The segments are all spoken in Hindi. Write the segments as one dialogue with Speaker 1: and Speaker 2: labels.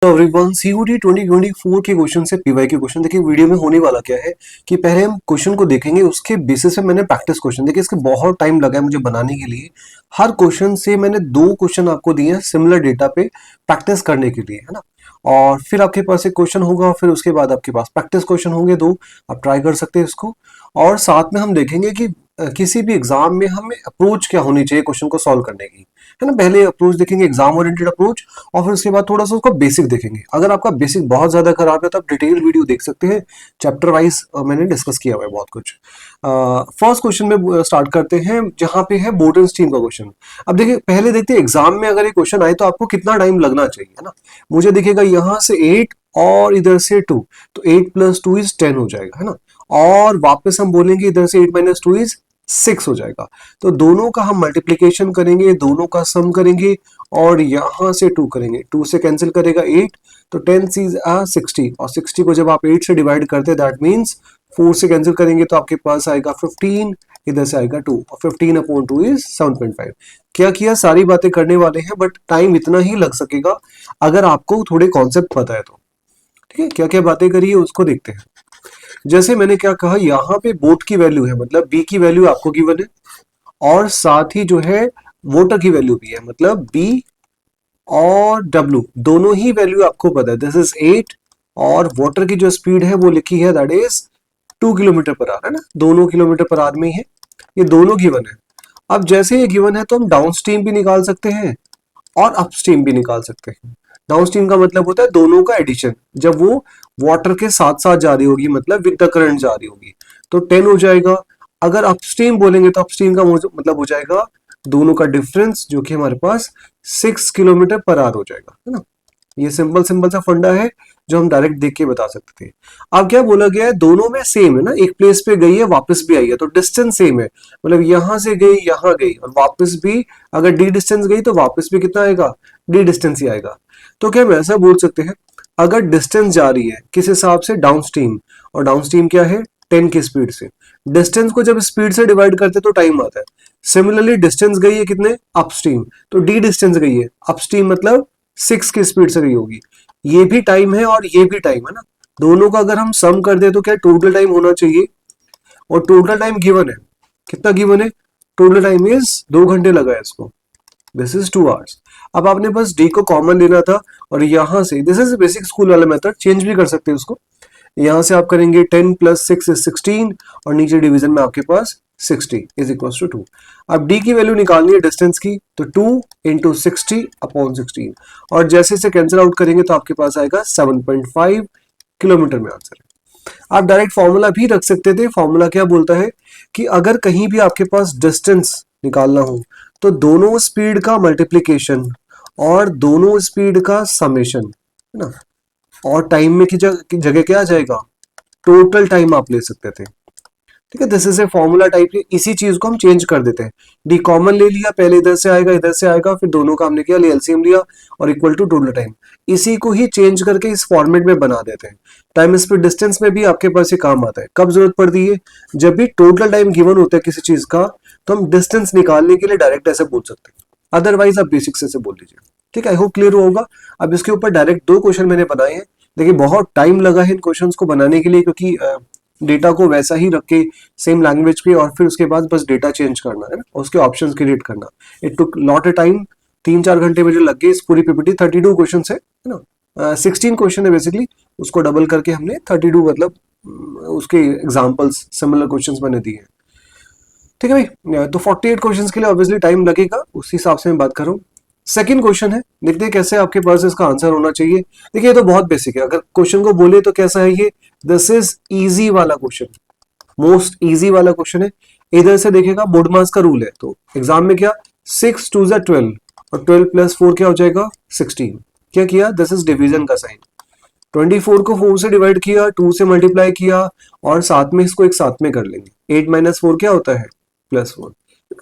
Speaker 1: एवरीवन, सीयूटी 2024 के क्वेश्चन से पीवाई के क्वेश्चन देखिए वीडियो में होने वाला क्या है कि पहले हम क्वेश्चन को देखेंगे, उसके बेसिस पे मैंने प्रैक्टिस क्वेश्चन देखिए इसके बहुत टाइम लगा है मुझे बनाने के लिए। हर क्वेश्चन से मैंने 2 क्वेश्चन आपको दिए हैं सिमिलर डेटा पे प्रैक्टिस करने के लिए, है ना। और फिर आपके पास एक क्वेश्चन होगा, फिर उसके बाद आपके पास प्रैक्टिस क्वेश्चन होंगे 2, आप ट्राई कर सकते हैं इसको। और साथ में हम देखेंगे कि किसी भी एग्जाम में हमें अप्रोच क्या होनी चाहिए क्वेश्चन को सॉल्व करने की, है ना। पहले अप्रोच देखेंगे, एग्जाम ओरिएंटेड अप्रोच, और फिर उसके बाद थोड़ा सा उसका बेसिक देखेंगे। अगर आपका बेसिक बहुत ज्यादा खराब है तो आप डिटेल वीडियो देख सकते हैं, चैप्टर वाइज मैंने डिस्कस किया हुआ है बहुत कुछ। फर्स्ट क्वेश्चन में स्टार्ट करते हैं जहां पे है बोर्डनस्टीन का क्वेश्चन। अब देखिए पहले देखते हैं एग्जाम में अगर ये क्वेश्चन आए तो आपको कितना टाइम लगना चाहिए, है ना। मुझे दिखेगा यहाँ से 8 और इधर से 2, तो 8 + 2 = 10 हो जाएगा, है ना। और वापस हम बोलेंगे इधर से 8 - 2 = 6 हो जाएगा। तो दोनों का हम मल्टीप्लीकेशन करेंगे, दोनों का सम करेंगे और यहां से 2 करेंगे, 2 से कैंसिल करेगा 8, तो 10 × 60, और 60 को जब आप 8 से डिवाइड करते हैं दैट मीन्स 4 से कैंसिल करेंगे तो आपके पास आएगा 15, इधर से आएगा 2, और 15/2 = 7.5। क्या किया, सारी बातें करने वाले हैं बट टाइम इतना ही लग सकेगा अगर आपको थोड़े कॉन्सेप्ट पता है तो। ठीक है, क्या क्या बातें करी है उसको देखते हैं। जैसे मैंने क्या कहा, यहाँ पे बोट की वैल्यू है, मतलब बी की वैल्यू आपको गिवन है, और साथ ही जो है वोटर की वैल्यू भी है, मतलब बी और डब्ल्यू दोनों ही वैल्यू आपको पता है। दिस इज 8, और वाटर की जो स्पीड है वो लिखी है दैट इज 2 km/h, है ना, दोनों km/h में ही है, ये दोनों गिवन है। अब जैसे ये गिवन है तो हम डाउन स्ट्रीम भी निकाल सकते हैं और अपस्ट्रीम भी निकाल सकते हैं। डाउनस्ट्रीम का मतलब होता है दोनों का एडिशन, जब वो वाटर के साथ साथ जा रही होगी, मतलब विद द करंट जा रही होगी, तो 10 हो जाएगा। अगर अपस्ट्रीम बोलेंगे तो अपस्ट्रीम का मतलब हो जाएगा दोनों का डिफरेंस, जो कि हमारे पास 6 km/h हो जाएगा, है ना। ये सिंपल सिंपल सा फंडा है जो हम डायरेक्ट देख के बता सकते थे। अब क्या बोला गया है, दोनों में सेम है ना, एक प्लेस पे गई है वापस भी आई है, तो डिस्टेंस सेम है, मतलब यहां से गई यहां गई और वापस भी, अगर डी डिस्टेंस गई तो वापस भी कितना आएगा, डी डिस्टेंस ही आएगा। तो क्या हम ऐसा बोल सकते हैं, अगर डिस्टेंस जा रही है किस हिसाब से, डाउन स्ट्रीम, और डाउन स्ट्रीम क्या है 10 की स्पीड से, डिस्टेंस को जब स्पीड से डिवाइड करते तो टाइम आता है। सिमिलरली डिस्टेंस गई है कितने, अपस्ट्रीम, तो डी डिस्टेंस गई है अपस्ट्रीम, मतलब 6 की स्पीड से गई होगी, ये भी टाइम है और ये भी टाइम है ना। दोनों का अगर हम सम कर दे तो क्या टोटल टाइम होना चाहिए, और टोटल टाइम गिवन है, कितना गिवन है, टोटल टाइम इज 2 घंटे लगा है इसको, दिस इज 2 hours। अब आपने बस डी को कॉमन लेना था, और यहां से, दिस इज बेसिक स्कूल वाला मेथड, चेंज भी कर सकते हैं उसको। यहां से आप करेंगे 10 + 6 = 16, और नीचे डिवीजन में आपके पास 60 = 2। अब डी की वैल्यू निकालनी है डिस्टेंस की, तो 2 × 60/16, और जैसे से कैंसिल आउट करेंगे तो आपके पास आएगा 7.5 किलोमीटर में आंसर है। आप डायरेक्ट फॉर्मूला भी रख सकते थे। फॉर्मूला क्या बोलता है कि अगर कहीं भी आपके पास डिस्टेंस निकालना हो तो दोनों स्पीड का मल्टीप्लीकेशन और दोनों स्पीड का समेशन, है ना, और टाइम में की जगह क्या आ जाएगा, टोटल टाइम आप ले सकते थे। ठीक है, this is a formula type. इसी चीज को हम चेंज कर देते हैं, डी कॉमन ले लिया, पहले इधर से आएगा इधर से आएगा, फिर दोनों का हमने किया एलसीएम लिया और इक्वल टू टोटल टाइम, इसी को ही चेंज करके इस फॉर्मेट में बना देते हैं। टाइम स्पीड डिस्टेंस में भी आपके पास ये काम आता है। कब जरूरत पड़ती है, जब भी टोटल टाइम गिवन होता है किसी चीज का, तो हम डिस्टेंस निकालने के लिए डायरेक्ट ऐसे बोल सकते हैं, अदरवाइज आप बेसिक से बोल लीजिए। ठीक है, आई होप क्लियर होगा। अब इसके ऊपर डायरेक्ट 2 क्वेश्चन मैंने बनाए हैं। देखिए बहुत टाइम लगा है इन क्वेश्चंस को बनाने के लिए, क्योंकि डेटा को वैसा ही रख के सेम लैंग्वेज पे, और फिर उसके बाद बस डेटा चेंज करना है ना, उसके ऑप्शंस क्रिएट करना। It took lot of time, 3-4 घंटे मुझे लग गए इस पूरी पीपीटी। 32 क्वेश्चन है ना, 16 क्वेश्चन है बेसिकली, उसको डबल करके हमने 32, मतलब उसके एग्जाम्पल्स सिमिलर क्वेश्चन मैंने दिए हैं। ठीक है भाई, तो 48 क्वेश्चन के लिए ऑब्वियसली टाइम लगेगा, उस हिसाब से मैं बात कर रहा हूँ। सेकंड क्वेश्चन है, देखते हैं कैसे आपके पास इसका आंसर होना चाहिए। देखिए ये तो बहुत बेसिक है, अगर क्वेश्चन को बोले तो कैसा है ये, दिस इज इजी वाला क्वेश्चन, मोस्ट इजी वाला क्वेश्चन है। इधर से देखेगा बोर्ड मास का रूल है, तो एग्जाम में क्या 6 × 2 = 12, और 12 + 4 क्या हो जाएगा 16। क्या किया, दिस इज डिवीजन का साइन, 24 को 4 से डिवाइड किया, 2 से मल्टीप्लाई किया, और साथ में इसको एक साथ में कर लेंगे। 8 - 4 क्या होता है, +4।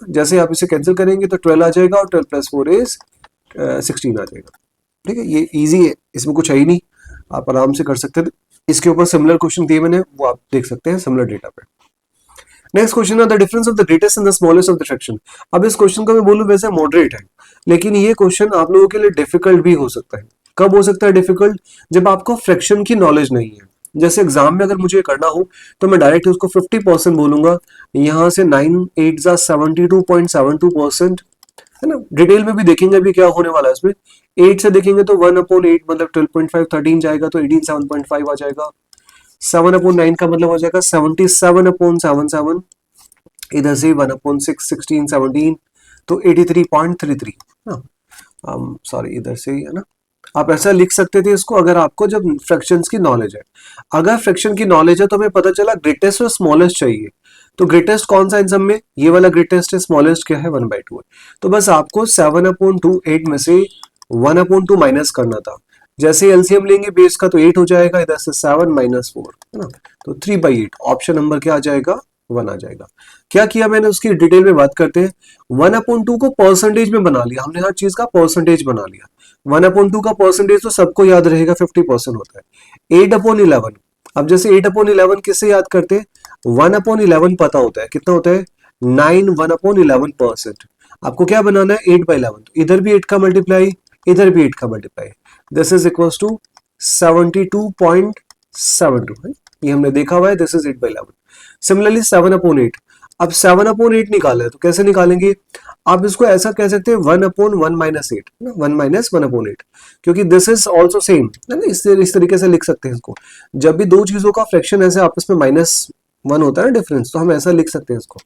Speaker 1: जैसे आप इसे कैंसिल करेंगे तो 12 आ जाएगा, और 12 + 4 = 16 आ जाएगा। ठीक है, ये इजी है, इसमें कुछ है ही नहीं, आप आराम से कर सकते थे। इसके ऊपर सिमिलर क्वेश्चन दिए मैंने, वो आप देख सकते हैं सिमिलर डेटा पे। नेक्स्ट क्वेश्चन है the difference of the greatest and the smallest of the fraction. अब इस क्वेश्चन को मैं बोलूं वैसे मॉडरेट है, लेकिन ये क्वेश्चन आप लोगों के लिए डिफिकल्ट भी हो सकता है। कब हो सकता है डिफिकल्ट? जब आपको फ्रैक्शन की नॉलेज नहीं है। जैसे एग्जाम में अगर मुझे करना हो तो मैं डायरेक्ट उसको 50% बोलूंगा, यहाँ से 9 8 72.72%, है ना। डिटेल में भी देखेंगे अभी क्या होने वाला है इसमें। 8 से देखेंगे तो 1/8 मतलब 12.5, 13 जाएगा तो 18 7.5 आ जाएगा। 7/9 का मतलब हो जाएगा 77/77, इधर से 1/6 16 17 तो 83.33, ना। सॉरी इधर से ही है ना। आप ऐसा लिख सकते थे इसको अगर आपको जब फ्रैक्शंस की नॉलेज है। अगर फ्रैक्शन की नॉलेज है तो हमें पता चला ग्रेटेस्ट और स्मॉलेस्ट चाहिए। तो ग्रेटेस्ट कौन सा इन सब में? ये वाला ग्रेटेस्ट है, स्मॉलेस्ट क्या है? 1/2 है। तो बस आपको 7/2 8 में से 1/2 माइनस करना था। जैसे एलसीएम लेंगे बेस का तो 8 हो जाएगा, इधर से 7 - 4, है ना। तो 3/8 ऑप्शन नंबर क्या आ जाएगा? 1 आ जाएगा। क्या किया मैंने उसकी डिटेल में बात करते हैं। 1/2 को परसेंटेज में बना लिया हमने, हर चीज का परसेंटेज बना लिया। 1/2 का परसेंटेज तो सबको याद रहेगा 50% होता है। 8/11, अब जैसे 8/11 किससे याद करते हैं? 1/11 पता होता है, कितना होता है? 9 1/11%। आपको क्या बनाना है? 8/11, तो इधर भी 8 का मल्टीप्लाई, इधर भी 8 का multiply, this is equal to 72.72 है। ये हमने देखा हुआ है, दिस इज 8/11। सिमिलरली 7/8, अब 7/8 निकाला है तो कैसे निकालेंगे? आप इसको ऐसा कह सकते हैं 1/1 - 8, 1 - 1/8, क्योंकि दिस इज ऑल्सो सेम, है ना। इस तरीके से लिख सकते हैं इसको। जब भी दो चीजों का फ्रैक्शन ऐसे आपस में -1 होता है ना डिफरेंस, तो हम ऐसा लिख सकते हैं इसको।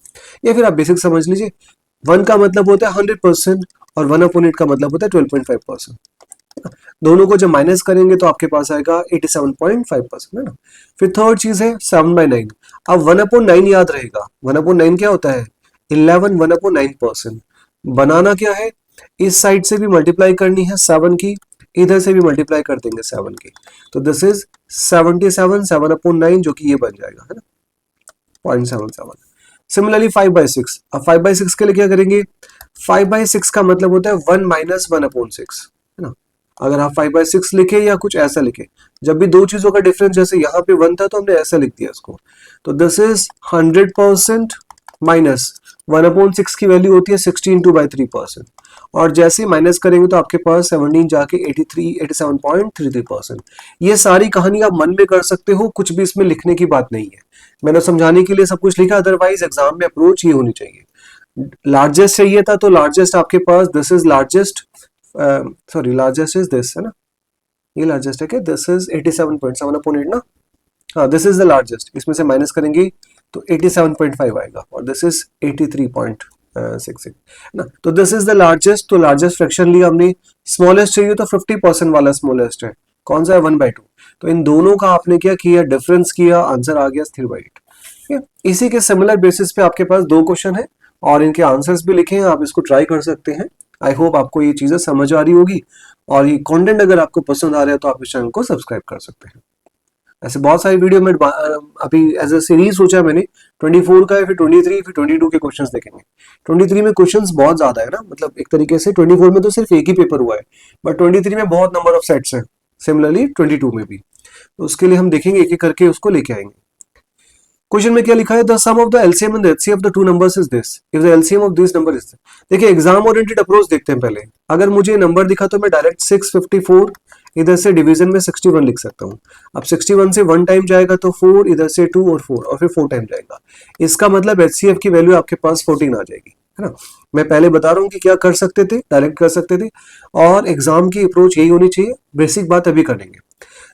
Speaker 1: या फिर आप बेसिक समझ लीजिए, 1 का मतलब होता है 100% और 1/8 का मतलब होता है 12.5%। दोनों को जब माइनस करेंगे तो आपके पास आएगा 87.5%, है ना। फिर थर्ड चीज है 7/9। अब 1/9 याद रहेगा। 1/9 क्या होता है? 11 1/9%। बनाना क्या है? इस साइड से भी मल्टीप्लाई करनी है 7 की, इधर से भी मल्टीप्लाई कर देंगे 7 की, तो दिस इज 77 7/9, जो कि ये बन जाएगा, है ना, 0.77। सिमिलरली 5/6, अब 5/6 के लिए क्या करेंगे? 5/6 का मतलब होता है 1 - 1/6, है ना। अगर आप 5/6 लिखे या कुछ ऐसा लिखे, जब भी दो चीजों का डिफरेंस, जैसे यहाँ पे 1 था तो हमने ऐसा लिख दिया इसको, तो दिस इज 100% माइनस 1/6 की वैल्यू होती है 16/3%, और जैसे ही माइनस करेंगे तो आपके पास 17 जाके 87.33%। ये सारी कहानी आप मन में कर सकते हो, कुछ भी इसमें लिखने की बात नहीं है। मैंने समझाने के लिए सब कुछ लिखा, अदरवाइज एग्जाम में अप्रोच ये होनी चाहिए। लार्जेस्ट चाहिए था तो लार्जेस्ट आपके पास, this is largest, sorry largest is this, है ना, ये लार्जेस्ट है क्या? दिस इज 87.7/8 ना। हाँ, दिस इज द लार्जेस्ट, इसमें से माइनस करेंगे तो 87.5 आएगा, और दिस इज 83.66 ना। तो दिस इज द लार्जेस्ट, तो लार्जेस्ट फ्रैक्शन लिया हमने। स्मॉलेस्ट चाहिए तो 50% वाला स्मॉलेस्ट है, कौन सा है? 1/2। तो इन दोनों का आपने क्या किया? डिफरेंस किया, आंसर आ गया 3/8। ठीक है, इसी के सिमिलर बेसिस पे आपके पास दो क्वेश्चन है और इनके आंसर्स भी लिखे हैं, आप इसको ट्राई कर सकते हैं। आई होप आपको ये चीजें समझ आ रही होगी, और ये कंटेंट अगर आपको पसंद आ रहा है तो आप इस चैनल को सब्सक्राइब कर सकते हैं। ऐसे बहुत सारी वीडियो में अभी एज अ सीरीज सोचा मैंने, 24 का है, फिर 23, फिर 22 के क्वेश्चंस देखेंगे। 23 में क्वेश्चंस बहुत ज्यादा है ना, मतलब एक तरीके से 24 में तो सिर्फ एक ही पेपर हुआ है, बट 23 में बहुत नंबर ऑफ सेट्स हैं। सिमिलरली 22 में भी, तो उसके लिए हम देखेंगे, एक एक करके उसको लेके आएंगे। क्वेश्चन में क्या लिखा है? The sum of the LCM and the HCF of the two numbers is this, if the LCM of this number is. देखिए, एग्जाम ओरिएंटेड अप्रोच देखते हैं पहले। अगर मुझे नंबर दिखा तो मैं डायरेक्ट 654, इधर से डिवीजन में 61 लिख सकता हूँ। अब 61 से 1 टाइम जाएगा तो 4, इधर से 2 और 4, और फिर 4 टाइम जाएगा। इसका मतलब एचसीएफ की वैल्यू आपके पास 14 आ जाएगी, है ना। मैं पहले बता रहा हूँ कि क्या कर सकते थे, डायरेक्ट कर सकते थे, और एग्जाम की अप्रोच यही होनी चाहिए। बेसिक बात अभी करेंगे।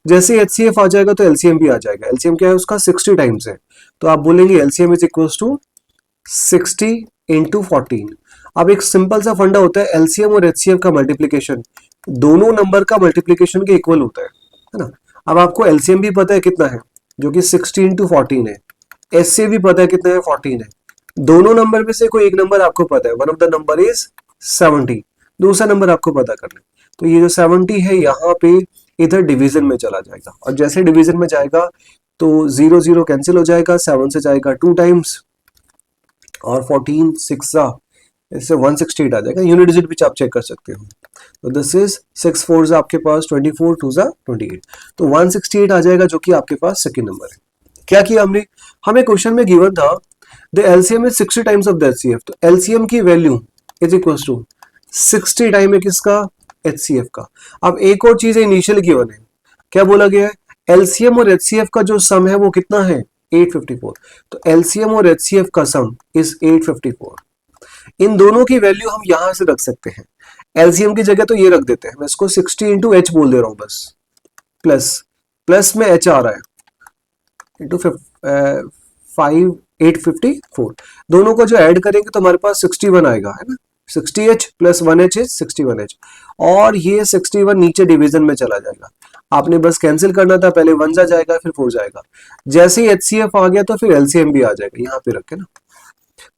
Speaker 1: जैसे एचसीएफ आ जाएगा तो एलसीएम भी आ जाएगा। एलसीएम क्या है उसका? 60 टाइम्स है, तो आप बोलेंगे एलसीएम इज इक्वल टू 60 × 14। अब एक सिंपल सा फंडा होता है, एलसीएम और एचसीएफ का मल्टीप्लीकेशन दोनों नंबर का मल्टीप्लीकेशन के इक्वल होता है ना। अब आपको एलसीएम भी पता है कितना है, जो कि 60 × 14 है। एचसीएफ भी पता है कितना है, 14 है। दोनों नंबर में से कोई एक नंबर आपको पता है, one of the number is 70, दूसरा नंबर आपको पता करना है। तो ये जो 70 है यहाँ पे इधर डिवीजन में चला जाएगा, और जैसे डिवीजन में जाएगा तो 0 0 कैंसिल हो जाएगा, 7 से जाएगा 2 टाइम्स, और 14 6 इससे 168 आ जाएगा। यूनिट डिजिट भी आप चेक कर सकते हो। तो दिस इज 6 4 आपके पास 24, 2 28, तो 168 आ जाएगा, जो कि आपके पास सेकंड नंबर है। क्या किया हमने? हमें क्वेश्चन में गिवन था the LCM is 60 times of the HCF, तो एलसीएम की value is equal to 60 time है किसका? HCF का। अब एक और चीज है इनिशियल गिवन है, क्या बोला गया है, एलसीएम और HCF का जो सम है वो कितना है 854। तो एलसीएम और HCF का सम इज 854। इन दोनों की वैल्यू हम यहां से रख सकते हैं। एलसीएम की जगह तो ये रख देते हैं, मैं इसको 60 इंटू एच बोल दे रहा हूं बस, प्लस प्लस में एच आ रहा है इंटू 854। दोनों को जो ऐड करेंगे तो हमारे पास 61 आएगा, है ना। 60H plus 1H is 61H, और ये 61 नीचे डिवीजन में चला जाएगा। आपने बस कैंसिल करना था, पहले 1 जा जाएगा फिर 4 जाएगा। जैसे ही HCF आ गया तो फिर LCM भी आ जाएगा, यहाँ पे रखे ना।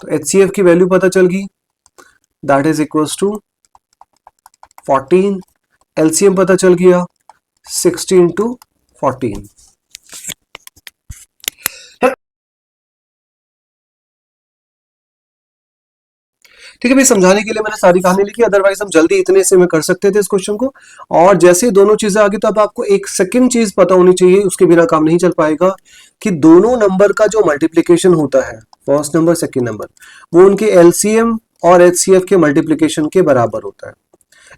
Speaker 1: तो HCF की वैल्यू पता चल गई, that is equals to 14। LCM पता चल गया 60 इंटू 14। ठीक है भाई, समझाने के लिए मैंने सारी कहानी लिखी, अदरवाइज हम जल्दी इतने से में कर सकते थे इस क्वेश्चन को। और जैसे ही दोनों चीजें आ गई तो अब आपको एक सेकंड चीज पता होनी चाहिए, उसके बिना काम नहीं चल पाएगा, कि दोनों नंबर का जो मल्टीप्लीकेशन होता है, फर्स्ट नंबर सेकंड नंबर, वो उनके एलसीएम और एचसीएफ के मल्टीप्लीकेशन के बराबर होता है।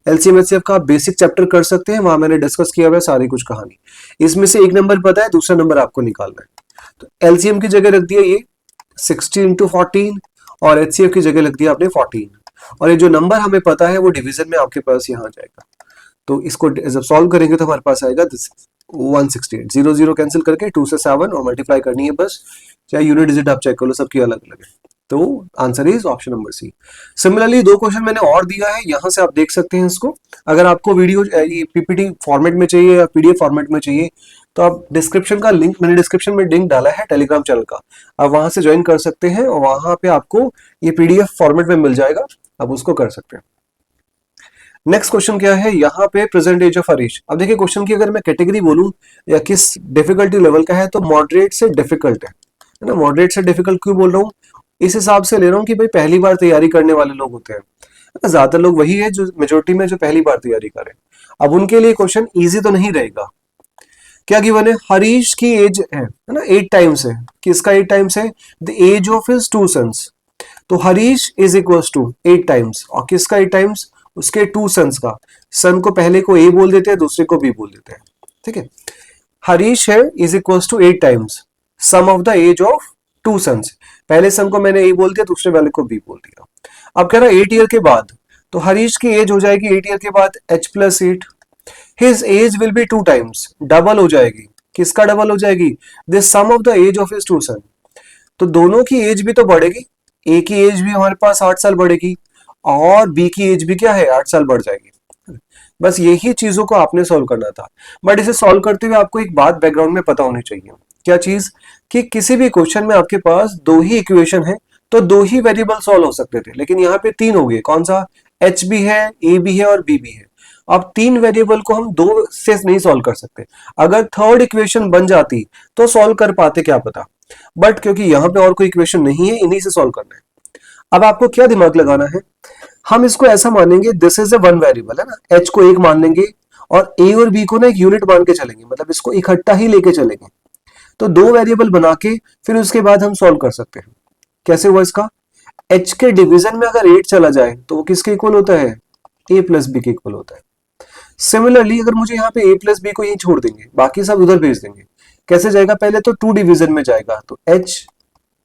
Speaker 1: एलसीएम एचसीएफ का आप बेसिक चैप्टर कर सकते हैं, वहां मैंने डिस्कस किया हुआ है सारी कुछ कहानी। इसमें से एक नंबर पता है, दूसरा नंबर आपको निकालना है। तो एलसीएम की जगह रख दिया ये 60 इंटू 14, और HCF की जगह लग दिया आपने 14, और ये जो नंबर हमें पता है वो डिवीजन में आपके पास यहाँ आ जाएगा। तो इसको जब सॉल्व करेंगे तो हमारे पास आएगा 168। 0 0 कैंसिल करके 2 से 7 और मल्टीप्लाई करनी है बस, चाहे यूनिट डिजिट आप चेक कर लो, सबकी अलग अलग है। तो answer is option number C. Similarly 2 question मैंने और दिया है, यहां से आप देख सकते हैं इसको। अगर आपको वीडियो पीपीटी फॉर्मेट में चाहिए या PDF फॉर्मेट में चाहिए तो आप डिस्क्रिप्शन का लिंक, मैंने डिस्क्रिप्शन में लिंक डाला है टेलीग्राम चैनल का, आप वहां से ज्वाइन कर सकते हैं और वहां पे आपको ये PDF फॉर्मेट में मिल जाएगा, आप उसको कर सकते हैं। नेक्स्ट क्वेश्चन क्या है यहाँ पे, प्रेजेंट एज ऑफ हरीश। अब देखिए क्वेश्चन की अगर मैं कैटेगरी बोलूं या किस डिफिकल्टी लेवल का है, तो मॉडरेट से डिफिकल्ट है ना। मॉडरेट से डिफिकल्ट क्यों बोल रहा हूँ, इस हिसाब से ले रहा हूँ कि भाई पहली बार तैयारी करने वाले लोग होते हैं, ज्यादातर लोग वही है जो मेजोरिटी में जो पहली बार तैयारी करें। अब उनके लिए क्वेश्चन इजी तो नहीं रहेगा। क्या गिवन है, हरीश की एज है ना 8 टाइम्स है, किसका 8 टाइम्स है, the age of his 2 sons. तो Harish is equals to 8 times, और किसका 8 टाइम्स, उसके 2 सन्स का। सन को पहले को ए बोल देते हैं, दूसरे को बी बोल देते हैं, ठीक है। हरीश है is equals to 8 times sum of the age of 2 sons. पहले सन को मैंने ए बोल दिया, दूसरे वाले को बी बोल दिया। अब कह रहा है 8 ईयर के बाद, तो हरीश की एज हो जाएगी 8 ईयर के बाद h plus 8, his age will be 2 times, double हो जाएगी, किसका डबल हो जाएगी, this sum of the age of his 2 son. तो दोनों की एज भी तो बढ़ेगी, ए की एज भी हमारे पास 8 साल बढ़ेगी और बी की एज भी क्या है 8 साल बढ़ जाएगी। बस यही चीजों को आपने सॉल्व करना था। बट इसे सॉल्व करते हुए आपको एक बात बैकग्राउंड में पता होनी चाहिए, क्या चीज, कि किसी भी क्वेश्चन में आपके पास 2 ही इक्वेशन है तो 2 ही वेरिएबल सॉल्व हो सकते थे, लेकिन यहाँ पे 3 हो गए। कौन सा, एच भी है, ए भी है और बी भी है। अब 3 वेरिएबल को हम 2 से नहीं सॉल्व कर सकते। अगर थर्ड इक्वेशन बन जाती तो सॉल्व कर पाते, क्या पता, बट क्योंकि यहाँ पे और कोई इक्वेशन नहीं है, इन्हीं से सॉल्व करना है। अब आपको क्या दिमाग लगाना है, हम इसको ऐसा मानेंगे, दिस इज ए 1 वेरिएबल है ना, एच को 1 मान लेंगे और ए और बी को ना एक यूनिट मान के चलेंगे, मतलब इसको इकट्ठा ही लेके चलेंगे। तो 2 वेरिएबल बना के फिर उसके बाद हम सॉल्व कर सकते हैं। कैसे हुआ इसका, एच के डिवीजन में अगर 8 चला जाए तो वो किसके इक्वल होता है, ए प्लस बी के इक्वल होता है। सिमिलरली अगर मुझे यहाँ पे ए प्लस बी को यही छोड़ देंगे, बाकी सब उधर भेज देंगे, कैसे जाएगा, पहले तो 2 डिवीजन में जाएगा, तो h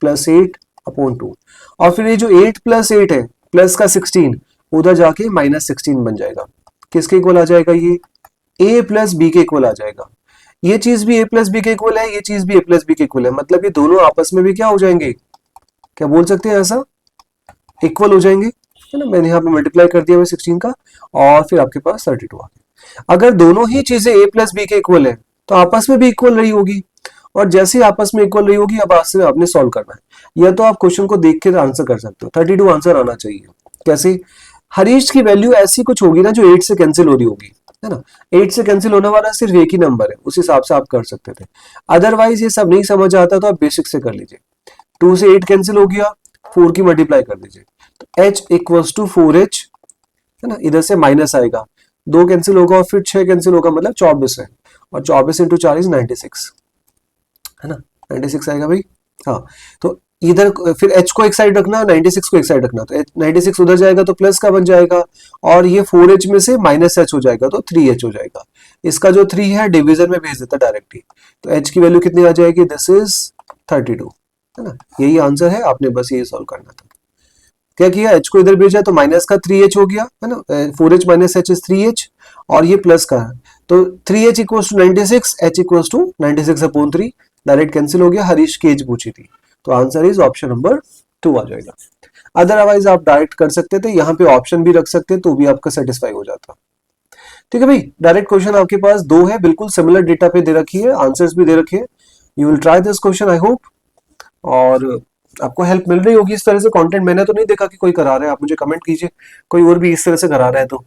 Speaker 1: प्लस 8 अपॉन 2, और फिर ये जो 8 प्लस 8 है प्लस का 16 उधर जाके माइनस 16 बन जाएगा, किसके इक्वल आ जाएगा, ये a प्लस बी के इक्वल आ जाएगा। ये चीज भी a प्लस बी के इक्वल है, ये चीज भी a प्लस बी के इक्वल है, मतलब ये दोनों आपस में भी क्या हो जाएंगे, क्या बोल सकते हैं ऐसा, इक्वल हो जाएंगे, है ना। मैंने यहाँ पे मल्टीप्लाई कर दिया 16 का, और फिर आपके पास 32 आ गया। अगर दोनों ही चीजें a प्लस बी के इक्वल है तो आपस में भी इक्वल रही होगी, और जैसे ही आपस में इक्वल रही होगी अब आपसे आपने सॉल्व करना है, या तो आप क्वेश्चन को देख के आंसर कर सकते हो। 32 आंसर आना चाहिए। कैसे, हरीश की वैल्यू ऐसी कुछ होगी ना जो 8 से कैंसिल हो रही होगी, है ना। 8 से कैंसिल होने वाला सिर्फ एक ही नंबर है, उस हिसाब से आप कर सकते थे। अदरवाइज ये सब नहीं समझ आता तो आप बेसिक से कर लीजिए। 2 से 8 कैंसिल हो गया, 4 की मल्टीप्लाई कर दीजिए, तो h इक्वल्स टू 4h, है ना, इधर से माइनस आएगा, 2 कैंसिल होगा और फिर 6 कैंसिल होगा, मतलब 24 है, और 24 इंटू 4 96, है ना, 96 आएगा भाई। हाँ, तो इधर फिर h को एक साइड रखना, 96 को एक साइड रखना, तो 96 उधर जाएगा तो प्लस का बन जाएगा, और ये 4h में से माइनस h हो जाएगा तो 3h हो जाएगा। इसका जो 3 है डिवीजन में भेज देता डायरेक्टली, तो h की वैल्यू कितनी आ जाएगी, दिस इज 32, है ना। यही आंसर है, आपने बस ये सॉल्व करना था। क्या किया, h को इधर भेजा तो माइनस का 3h हो गया, है ना, 4h minus h is 3h, और ये प्लस का है तो 3h equals to 96, h equals to 96/3, direct cancel हो गया। हरीश की एज पूछी थी, तो आंसर इज ऑप्शन नंबर 2 आ जाएगा। अदरवाइज आप डायरेक्ट कर सकते थे, यहाँ पे ऑप्शन भी रख सकते तो भी आपका सेटिस्फाई हो जाता। ठीक है भाई, डायरेक्ट क्वेश्चन आपके पास 2 है, बिल्कुल सिमिलर डेटा पे दे रखी है, आंसर्स भी दे रखे हैं। You will try this question I hope, और आपको हेल्प मिल रही होगी इस तरह से। कंटेंट मैंने तो नहीं देखा कि कोई करा रहा है, आप मुझे कमेंट कीजिए कोई और भी इस तरह से करा रहा है। तो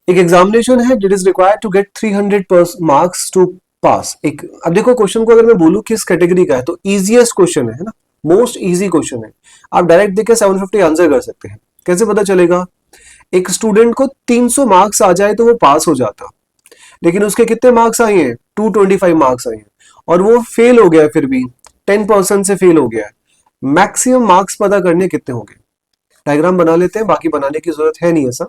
Speaker 1: एक एग्जामिनेशन है, it is required to get 300 marks to pass. एक अब देखो क्वेश्चन को अगर मैं बोलूं किस कैटेगरी का है, तो इजीएस्ट क्वेश्चन है ना, मोस्ट इजी क्वेश्चन है। आप डायरेक्ट देख के 750 आंसर कर सकते हैं। कैसे पता चलेगा, एक स्टूडेंट को 300 मार्क्स आ जाए तो वो पास हो जाता, लेकिन उसके कितने मार्क्स आए हैं, 225 मार्क्स आए हैं, और वो फेल हो गया, फिर भी 10% से फेल हो गया है। मैक्सिमम मार्क्स पता करने कितने होंगे, डायग्राम बना लेते हैं, बाकी बनाने की जरूरत है नहीं ऐसा।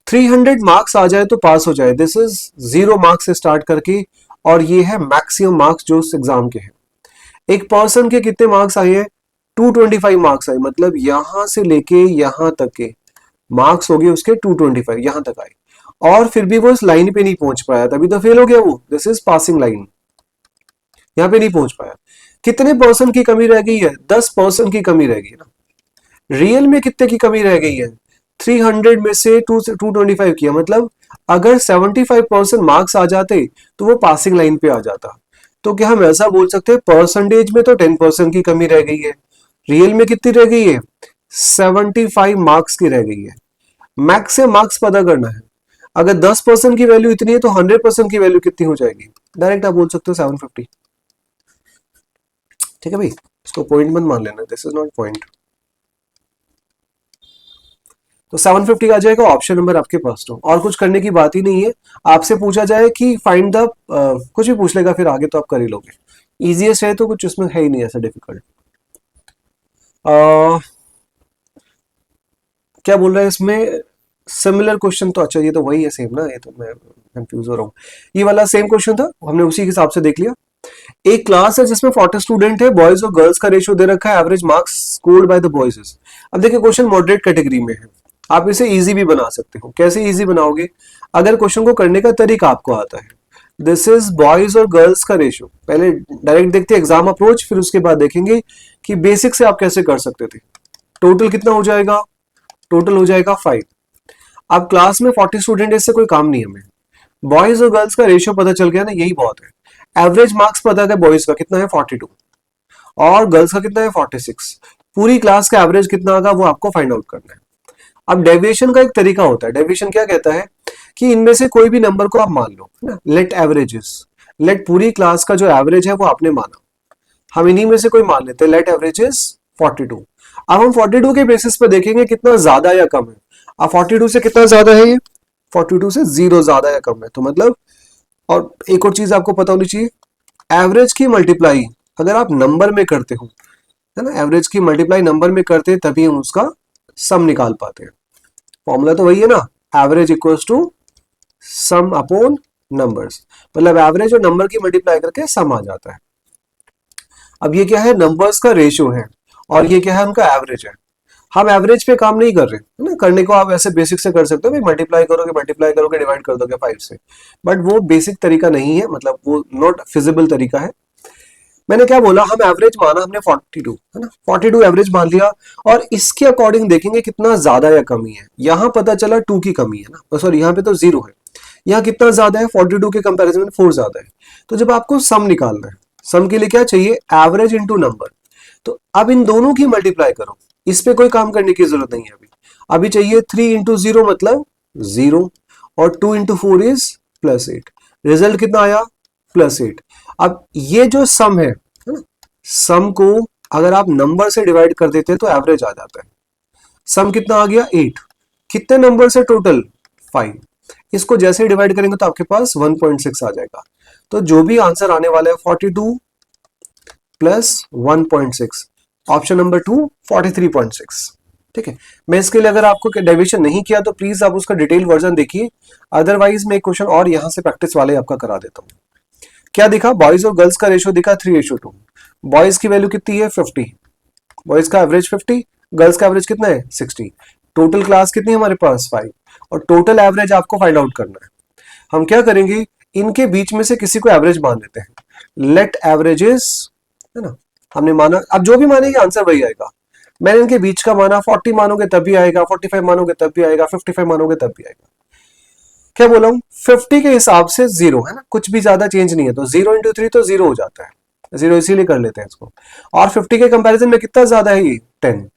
Speaker 1: 300 मार्क्स आ जाए तो पास हो जाए, दिस इज 0 मार्क्स से स्टार्ट करके, और ये है मैक्सिमम मार्क्स जो उस एग्जाम के हैं। एक पर्सन के कितने मार्क्स आए हैं, 225 मार्क्स आए, मतलब यहां से लेके यहां तक के मार्क्स हो गए उसके 225, यहां तक आए, और फिर भी वो इस लाइन पे नहीं पहुंच पाया, तभी तो फेल हो गया वो। दिस इज पासिंग लाइन, यहाँ पे नहीं पहुंच पाया। कितने परसेंट की कमी रह गई है, 10% की कमी रह गई ना। रियल में कितने की कमी रह गई है, 300 में से 225 किया, मतलब अगर 75% मार्क्स आ जाते तो वो पासिंग लाइन पे आ जाता। तो क्या हम ऐसा बोल सकते हैं, परसेंटेज में तो 10% की कमी रह गई है, रियल में कितनी रह गई है, 75 मार्क्स की रह गई है। मैक्स से मार्क्स पता करना है, अगर 10% की वैल्यू इतनी है तो 100% की वैल्यू कितनी हो जाएगी, डायरेक्ट आप बोल सकते हो 750। ठीक है भाई, इसको पॉइंट मत मान लेना, दिस इज नॉट पॉइंट। तो 750 का आ जाएगा ऑप्शन नंबर आपके पास। तो और कुछ करने की बात ही नहीं है। आपसे पूछा जाए कि फाइंड द कुछ भी पूछ लेगा, फिर आगे तो आप कर ही लोगे। इजीएस्ट है तो कुछ उसमें है ही नहीं ऐसा डिफिकल्ट। क्या बोल रहा है इसमें, सिमिलर क्वेश्चन, तो अच्छा ये तो वही है सेम ना, ये तो मैं कंफ्यूज हो रहा हूँ। ये वाला सेम क्वेश्चन था, हमने उसी के हिसाब से देख लिया। एक क्लास है जिसमें 40 स्टूडेंट है, बॉयज और गर्ल्स का रेशियो दे रखा है, average marks scored by the boys. अब देखिए क्वेश्चन मॉडरेट कैटेगरी में है, आप इसे इजी भी बना सकते हो। कैसे इजी बनाओगे, अगर क्वेश्चन को करने का तरीका आपको आता है। दिस इज बॉयज और गर्ल्स का रेशियो, पहले डायरेक्ट देखते हैं एग्जाम अप्रोच, फिर उसके बाद देखेंगे कि बेसिक से आप कैसे कर सकते थे। टोटल कितना हो जाएगा, टोटल हो जाएगा 5। अब क्लास में 40 स्टूडेंट है, इससे कोई काम नहीं है हमें, बॉयज और गर्ल्स का रेशियो पता चल गया ना, यही बहुत है। एवरेज मार्क्स पता है, बॉयज का कितना है 42 और गर्ल्स का कितना है 46। पूरी क्लास का एवरेज कितना होगा वो आपको फाइंड आउट करना है। अब डेविएशन का एक तरीका होता है, डेविएशन क्या कहता है कि इनमें से कोई भी नंबर को आप मान लो, है ना, लेट एवरेजेस, लेट पूरी क्लास का जो एवरेज है वो आपने माना, हम इन्हीं में से कोई मान लेते हैं, लेट एवरेजेस 42। अब हम 42 के बेसिस पे देखेंगे कितना ज्यादा या कम है। अब 42 से कितना ज्यादा है ये, 42 से 0 ज्यादा या कम है, तो मतलब, और एक और चीज आपको पता होनी चाहिए, एवरेज की मल्टीप्लाई अगर आप नंबर में करते हो, है ना, एवरेज की मल्टीप्लाई नंबर में करते हैं तभी हम उसका सम निकाल पाते हैं। फॉर्मूला तो वही है ना, average equals to sum upon numbers, मतलब एवरेज और नंबर की मल्टीप्लाई करके सम आ जाता है। अब ये क्या है, नंबर्स का रेशियो है, और ये क्या है, उनका एवरेज है। हम एवरेज पे काम नहीं कर रहे, है ना, करने को आप ऐसे बेसिक से कर सकते हो, मल्टीप्लाई करोगे डिवाइड कर दोगे 5 से, बट वो बेसिक तरीका नहीं है, मतलब वो नॉट फिजिबल तरीका है। मैंने क्या बोला, हम एवरेज माना हमने 42, है ना, 42 एवरेज मान लिया, और इसके अकॉर्डिंग देखेंगे कितना ज्यादा या कमी है। यहां पता चला 2 की कमी है ना, सॉरी यहाँ पे तो 0 है, यहाँ कितना ज्यादा है, 42 के कंपैरिजन में 4 ज्यादा है। तो जब आपको सम निकालना है, सम के लिए क्या चाहिए, एवरेज इंटू नंबर। तो अब इन दोनों की मल्टीप्लाई करो, इस पे कोई काम करने की जरूरत नहीं है अभी चाहिए 3 इंटू 0 मतलब 0, और 2 इंटू 4 इज +8। रिजल्ट कितना आया, +8। अब ये जो सम है ना, सम को अगर आप नंबर से डिवाइड कर देते हैं तो एवरेज आ जाता है। सम कितना आ गया 8, कितने नंबर से टोटल 5, इसको जैसे डिवाइड करेंगे तो आपके पास 1.6 आ जाएगा। तो जो भी आंसर आने वाला है 42 प्लस 1.6, ऑप्शन नंबर 2 43.6। ठीक है, मैं इसके लिए अगर आपको डेविएशन नहीं किया तो प्लीज आप उसका डिटेल वर्जन देखिए, अदरवाइज मैं एक क्वेश्चन और यहाँ से प्रैक्टिस वाले आपका करा देता हूँ। क्या दिखा, बॉयज और गर्ल्स का रेशियो दिखा 3:2। बॉयज की वैल्यू कितनी है 50, बॉयज का एवरेज 50, गर्ल्स का एवरेज कितना है 60, टोटल क्लास कितनी है हमारे पास 5, और टोटल एवरेज आपको फाइंड आउट करना है। हम क्या करेंगे, इनके बीच में से किसी को एवरेज मान लेते हैं, लेट एवरेजेस, है ना, हमने माना, अब जो भी मानेंगे आंसर वही आएगा। मैंने इनके बीच का माना, 40 मानोगे तब भी आएगा, 45 मानोगे तब भी आएगा, 55 मानोगे तब भी आएगा। क्या बोला हूं, 50 के हिसाब से 0 है ना, कुछ भी ज्यादा चेंज नहीं है, तो 0 इंटू 3 तो 0 हो जाता है, 0 इसीलिए कर लेते हैं इसको। और 50 के कंपैरिजन में कितना ज्यादा है ये 10,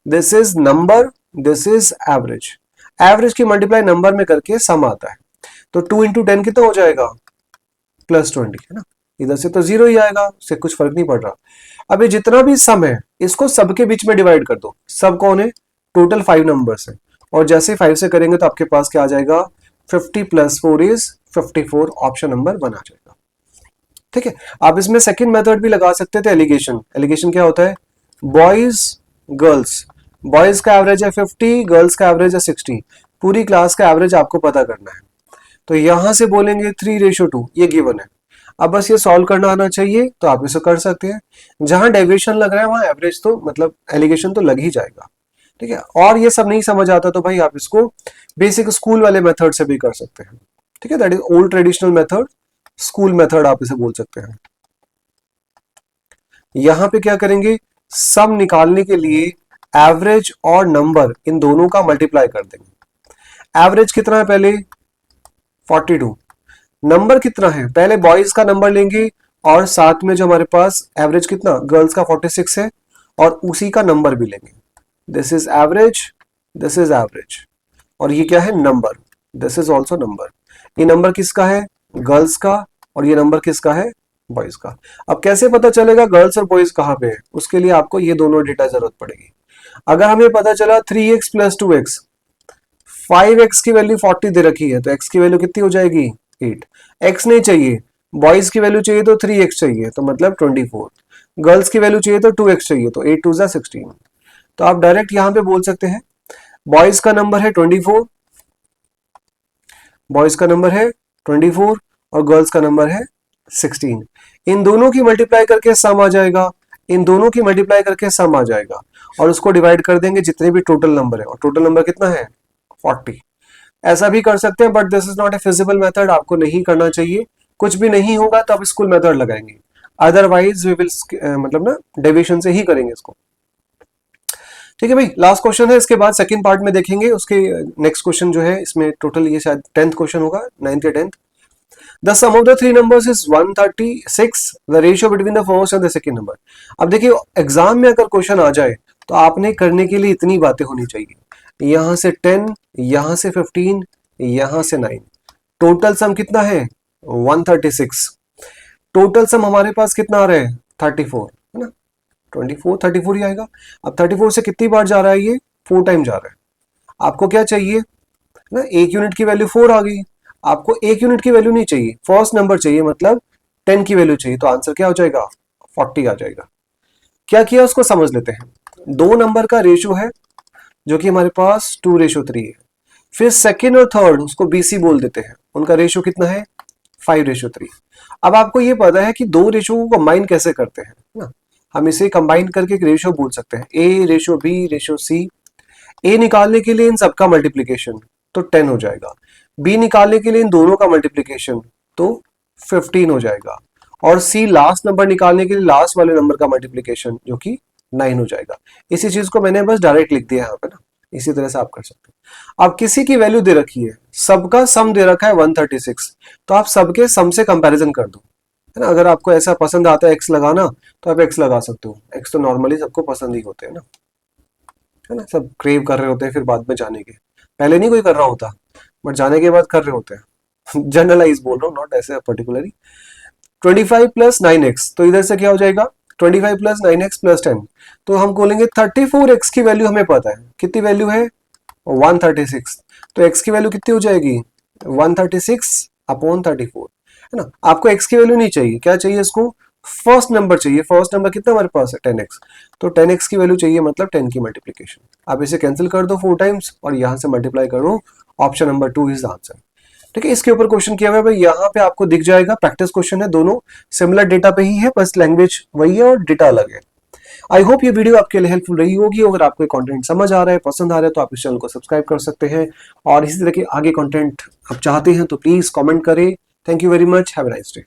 Speaker 1: this is number, this is average, average की मल्टीप्लाई नंबर में करके सम आता है, तो 2 इंटू 10 कितना हो जाएगा +20, है ना, इधर से तो 0 ही आएगा, उससे कुछ फर्क नहीं पड़ रहा। अब ये जितना भी सम है इसको सबके बीच में डिवाइड कर दो, सब कौन है, टोटल 5 नंबर्स है, और जैसे 5 से करेंगे तो आपके पास क्या आ जाएगा, 50 + 4 इज 54, ऑप्शन नंबर 1 आ जाएगा। ठीक है, आप इसमें सेकंड मेथड भी लगा सकते थे, एलिगेशन। एलिगेशन क्या होता है, बॉयज गर्ल्स, बॉयज का एवरेज है 50, गर्ल्स का एवरेज है 60, पूरी क्लास का एवरेज आपको पता करना है, तो यहां से बोलेंगे 3:2, ये गिवन है। अब बस ये सॉल्व करना आना चाहिए तो आप इसे कर सकते हैं, जहां डेविएशन लग रहा है वहां एवरेज तो मतलब एलिगेशन तो लग ही जाएगा। ठीक है, और ये सब नहीं समझ आता तो भाई आप इसको बेसिक स्कूल वाले मेथड से भी कर सकते हैं। ठीक है, that is old traditional method, school method आप इसे बोल सकते हैं। यहां पे क्या करेंगे, सम निकालने के लिए एवरेज और नंबर इन दोनों का मल्टीप्लाई कर देंगे। एवरेज कितना है पहले 42, नंबर कितना है, पहले बॉयज का नंबर लेंगे और साथ में जो हमारे पास एवरेज कितना गर्ल्स का 46 है और उसी का नंबर भी लेंगे, this is average, this is average, और ये क्या है number, this is also number. ये नंबर किसका है, गर्ल्स का, और ये नंबर किसका है, बॉयज का। अब कैसे पता चलेगा गर्ल्स और बॉयज कहाँ पे है, उसके लिए आपको ये दोनों डेटा जरूरत पड़ेगी। अगर हमें पता चला 3x + 2x, 5x की वैल्यू 40 दे रखी है तो x की वैल्यू कितनी हो जाएगी 8, x नहीं चाहिए, बॉयज की वैल्यू चाहिए तो 3x चाहिए तो मतलब 24, गर्ल्स की वैल्यू चाहिए तो 2x चाहिए तो 8 2 16, तो आप डायरेक्ट यहां पे बोल सकते हैं बॉयज का नंबर है 24, बॉयज का नंबर है 24 और गर्ल्स का नंबर है 16, इन दोनों की मल्टीप्लाई करके सम आ जाएगा, इन दोनों की मल्टीप्लाई करके सम आ जाएगा, और उसको डिवाइड कर देंगे जितने भी टोटल नंबर है, और टोटल नंबर कितना है 40। ऐसा भी कर सकते हैं but this is not a feasible method, आपको नहीं करना चाहिए, कुछ भी नहीं होगा तो आप स्कूल मेथड लगाएंगे, अदरवाइज वी विल मतलब ना डेविएशन से ही करेंगे इसको। ठीक है भाई, लास्ट क्वेश्चन है, इसके बाद सेकंड पार्ट में देखेंगे उसके नेक्स्ट क्वेश्चन जो है, इसमें टोटल ये शायद 10th क्वेश्चन होगा, 9th या 10th। The sum of the three numbers is 136, the ratio between the first and the second number। अब देखिए एग्जाम में अगर क्वेश्चन आ जाए तो आपने करने के लिए इतनी बातें होनी चाहिए, यहां से 10, यहां से 15, यहां से 9, टोटल सम कितना है 136, टोटल सम हमारे पास कितना आ रहा है 34, है ना, 24 34 ही आएगा। अब 34 से कितनी बार जा रहा है ये 4 टाइम जा रहा है, आपको क्या चाहिए ना, एक यूनिट की वैल्यू 4 आ गई, आपको एक यूनिट की वैल्यू नहीं चाहिए, फर्स्ट नंबर चाहिए, मतलब 10 की वैल्यू चाहिए, तो आंसर क्या हो जाएगा 40 आ जाएगा। क्या किया उसको समझ लेते हैं, दो नंबर का रेशियो है जो कि हमारे पास 2:3 है, फिर सेकेंड और थर्ड उसको BC बोल देते हैं, उनका रेशियो कितना है 5:3। अब आपको ये पता है कि दो रेशियो को कंबाइन कैसे करते हैं ना, हम इसे कंबाइन करके एक रेशियो बोल सकते हैं, A:B:C। ए निकालने के लिए इन सबका मल्टीप्लीकेशन तो 10 हो जाएगा, बी निकालने के लिए इन दोनों का मल्टीप्लीकेशन तो 15 हो जाएगा, और सी लास्ट नंबर निकालने के लिए लास्ट वाले नंबर का मल्टीप्लीकेशन जो कि 9 हो जाएगा। इसी चीज को मैंने बस डायरेक्ट लिख दिया यहाँ पे ना, इसी तरह से आप कर सकते हैं। अब किसी की वैल्यू दे रखी है, सबका सम दे रखा है 136, तो आप सबके सम से कंपैरिजन कर दो, है ना, अगर आपको ऐसा पसंद आता है एक्स लगाना तो आप एक्स लगा सकते हो, एक्स तो नॉर्मली सबको पसंद ही होते हैं ना, है ना, सब क्रेव कर रहे होते हैं फिर बाद में जाने के, पहले नहीं कोई कर रहा होता बट जाने के बाद कर रहे होते हैं। जनरलाइज बोल रहा हूँ, नॉट ऐसे पर्टिकुलरली। 25 + 9x, तो इधर से क्या हो जाएगा 25 + 9x + 10, तो हम बोलेंगे 34x की वैल्यू हमें पता है, कितनी वैल्यू है 136, तो x की वैल्यू कितनी हो जाएगी 136/34, है ना। आपको x की वैल्यू नहीं चाहिए, क्या चाहिए इसको फर्स्ट नंबर चाहिए, फर्स्ट नंबर कितना हमारे पास है 10x, तो 10x की वैल्यू चाहिए मतलब 10 की मल्टीप्लीकेशन। आप इसे कैंसिल कर दो 4 टाइम्स और यहां से मल्टीप्लाई करो, option number 2 is the answer. ठीक है, इसके ऊपर क्वेश्चन किया हुआ है भाई, यहाँ पे आपको दिख जाएगा प्रैक्टिस क्वेश्चन है, दोनों सिमिलर डेटा पे ही है, बस लैंग्वेज वही है और डेटा अलग है। आई होप ये वीडियो आपके लिए हेल्पफुल रही होगी। अगर आपको कंटेंट समझ आ रहा है, पसंद आ रहा है, तो आप इस चैनल को सब्सक्राइब कर सकते हैं और इसी तरह के आगे कंटेंट आप चाहते हैं तो प्लीज कमेंट करें। Thank you very much, have a nice day.